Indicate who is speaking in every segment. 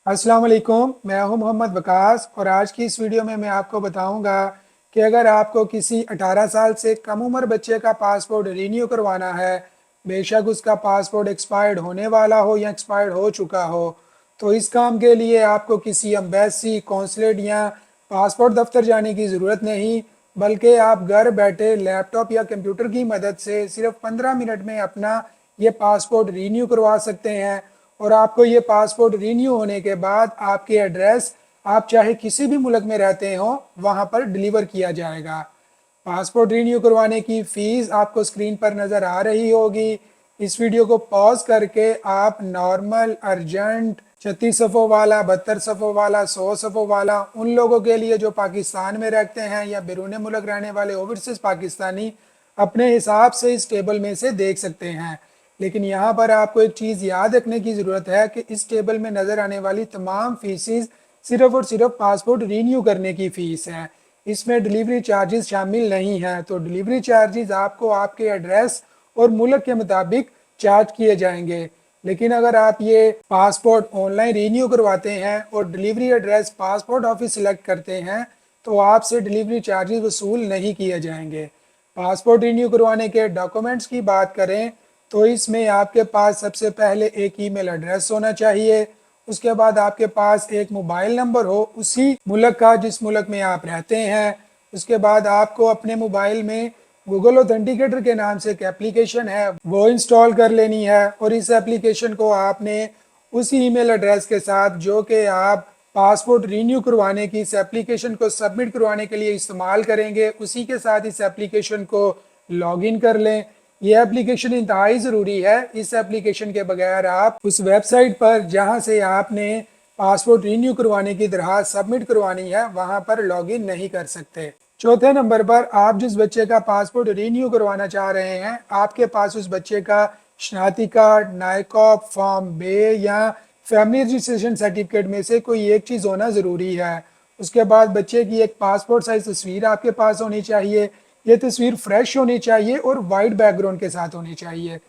Speaker 1: अस्सलाम वालेकुम, मैं हूं मोहम्मद वकास और आज की इस वीडियो में मैं आपको बताऊंगा कि अगर आपको किसी 18 साल से कम उम्र बच्चे का पासपोर्ट रीन्यू करवाना है, बेशक उसका पासपोर्ट एक्सपायर्ड होने वाला हो या एक्सपायर्ड हो चुका हो, तो इस काम के लिए आपको किसी एम्बेसी, कौंसलेट या पासपोर्ट दफ्तर जाने की ज़रूरत नहीं, बल्कि आप घर बैठे लैपटॉप या कंप्यूटर की मदद से सिर्फ 15 मिनट में अपना ये पासपोर्ट रीन्यू करवा सकते हैं। और आपको ये पासपोर्ट रीन्यू होने के बाद आपके एड्रेस, आप चाहे किसी भी मुल्क में रहते हो, वहाँ पर डिलीवर किया जाएगा। पासपोर्ट रीन्यू करवाने की फ़ीस आपको स्क्रीन पर नज़र आ रही होगी। इस वीडियो को पॉज करके आप नॉर्मल, अर्जेंट, 36 सफ़ों वाला, 72 सफ़ों वाला, 100 सफ़ों वाला, उन लोगों के लिए जो पाकिस्तान में रहते हैं या बैरून मुल्क रहने वाले ओवरसीज़ पाकिस्तानी अपने हिसाब से इस टेबल में से देख सकते हैं। लेकिन यहाँ पर आपको एक चीज़ याद रखने की ज़रूरत है कि इस टेबल में नज़र आने वाली तमाम फ़ीसेस सिर्फ़ और सिर्फ पासपोर्ट रीन्यू करने की फ़ीस है। इसमें डिलीवरी चार्जेस शामिल नहीं हैं। तो डिलीवरी चार्जेस आपको आपके एड्रेस और मुल्क के मुताबिक चार्ज किए जाएंगे। लेकिन अगर आप ये पासपोर्ट ऑनलाइन रीन्यू करवाते हैं और delivery address passport office select करते हैं, तो आपसे डिलीवरी चार्जेस वसूल नहीं किए जाएंगे। पासपोर्ट रीन्यू करवाने के डॉक्यूमेंट्स की बात करें तो इसमें आपके पास सबसे पहले एक ईमेल एड्रेस होना चाहिए। उसके बाद आपके पास एक मोबाइल नंबर हो उसी मुल्क का जिस मुल्क में आप रहते हैं। उसके बाद आपको अपने मोबाइल में गूगल ऑथेंटिकेटर के नाम से एक एप्लीकेशन है, वो इंस्टॉल कर लेनी है। और इस एप्लीकेशन को आपने उसी ईमेल एड्रेस के साथ जो कि आप पासपोर्ट रीन्यू करवाने की इस एप्लीकेशन को सबमिट करवाने के लिए इस्तेमाल करेंगे, उसी के साथ इस एप्लीकेशन को लॉगिन कर लें। ये एप्लीकेशन इंतहाई ज़रूरी है। इस एप्लीकेशन के बगैर आप उस वेबसाइट पर जहां से आपने पासपोर्ट रीन्यू करवाने की दरखास्त सबमिट करवानी है, वहां पर लॉगिन नहीं कर सकते। चौथे नंबर पर, आप जिस बच्चे का पासपोर्ट रीन्यू करवाना चाह रहे हैं, आपके पास उस बच्चे का शनाख्ती कार्ड, नायकॉप, फॉर्म बे या फैमिली रजिस्ट्रेशन सर्टिफिकेट में से कोई एक चीज़ होना ज़रूरी है। उसके बाद बच्चे की एक पासपोर्ट साइज़ तस्वीर आपके पास होनी चाहिए। ये तस्वीर फ्रेश होनी चाहिए और वाइट बैकग्राउंड के साथ होनी चाहिए।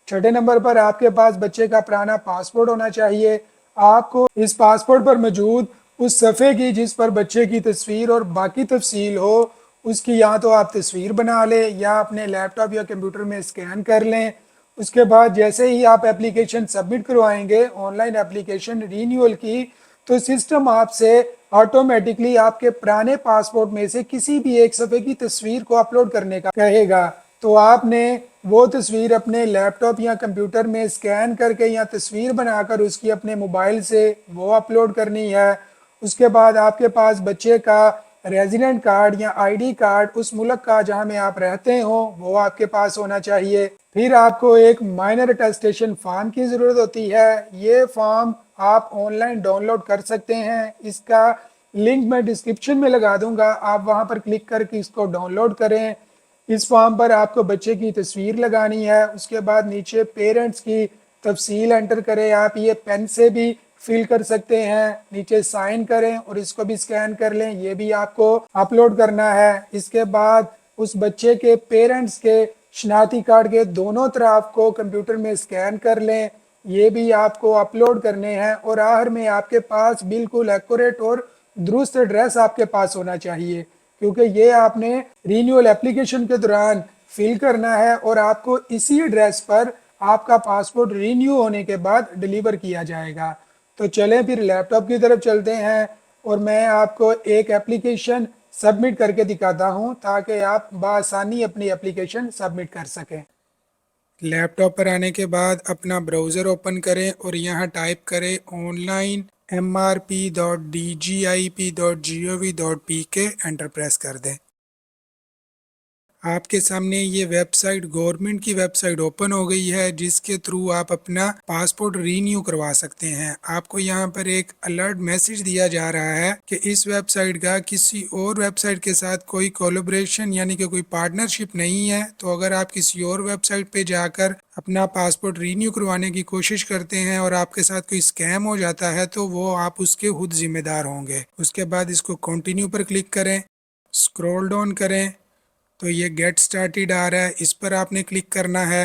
Speaker 1: छठे नंबर पर, आपके पास बच्चे का पुराना पासपोर्ट होना चाहिए। आपको इस पासपोर्ट पर मौजूद उस सफ़े की जिस पर बच्चे की तस्वीर और बाकी तफसील हो, उसकी या तो आप तस्वीर बना लें या अपने लैपटॉप या कंप्यूटर में स्कैन कर लें। उसके बाद जैसे ही आप एप्लीकेशन सबमिट करवाएंगे, ऑनलाइन एप्लीकेशन रीन्यूअल की, तो सिस्टम आपसे ऑटोमेटिकली आपके पुराने पासपोर्ट में से किसी भी एक सफ़े की तस्वीर को अपलोड करने का कहेगा। तो आपने वो तस्वीर अपने लैपटॉप या कंप्यूटर में स्कैन करके या तस्वीर बनाकर उसकी अपने मोबाइल से वो अपलोड करनी है। उसके बाद आपके पास बच्चे का रेजिडेंट कार्ड या आईडी कार्ड उस मुल्क का जहां में आप रहते हो, वो आपके पास होना चाहिए। फिर आपको एक माइनर अटेस्टेशन फॉर्म की ज़रूरत होती है। ये फॉर्म आप ऑनलाइन डाउनलोड कर सकते हैं। इसका लिंक मैं डिस्क्रिप्शन में लगा दूंगा, आप वहां पर क्लिक करके इसको डाउनलोड करें। इस फॉर्म पर आपको बच्चे की तस्वीर लगानी है। उसके बाद नीचे पेरेंट्स की तफसील एंटर करें। आप ये पेन से भी फिल कर सकते हैं। नीचे साइन करें और इसको भी स्कैन कर लें, ये भी आपको अपलोड करना है। इसके बाद उस बच्चे के पेरेंट्स के शनाख्ती कार्ड के दोनों तरफ को कंप्यूटर में स्कैन कर लें, ये भी आपको अपलोड करने हैं। और आखिर में आपके पास बिल्कुल एक्यूरेट और दुरुस्त एड्रेस आपके पास होना चाहिए, क्योंकि ये आपने रीन्यूअल एप्लीकेशन के दौरान फिल करना है और आपको इसी एड्रेस पर आपका पासपोर्ट रीन्यू होने के बाद डिलीवर किया जाएगा। तो चलें फिर लैपटॉप की तरफ चलते हैं और मैं आपको एक एप्लीकेशन सबमिट करके दिखाता हूं ताकि आप बआसानी अपनी एप्लीकेशन सबमिट कर सकें। लैपटॉप पर आने के बाद अपना ब्राउज़र ओपन करें और यहाँ टाइप करें onlinemmrp.dgip.gov.pk, एंटर प्रेस कर दें। आपके सामने ये वेबसाइट गवर्नमेंट की वेबसाइट ओपन हो गई है, जिसके थ्रू आप अपना पासपोर्ट रीन्यू करवा सकते हैं। आपको यहाँ पर एक अलर्ट मैसेज दिया जा रहा है कि इस वेबसाइट का किसी और वेबसाइट के साथ कोई कोलैबोरेशन यानी कि कोई पार्टनरशिप नहीं है। तो अगर आप किसी और वेबसाइट पे जाकर अपना पासपोर्ट रीन्यू करवाने की कोशिश करते हैं और आपके साथ कोई स्कैम हो जाता है, तो वो आप उसके खुद जिम्मेदार होंगे। उसके बाद इसको कंटिन्यू पर क्लिक करें, स्क्रॉल डाउन करें तो ये गेट स्टार्टेड आ रहा है, इस पर आपने क्लिक करना है।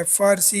Speaker 1: FRC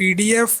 Speaker 1: PDF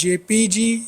Speaker 1: JPG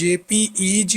Speaker 1: JPEG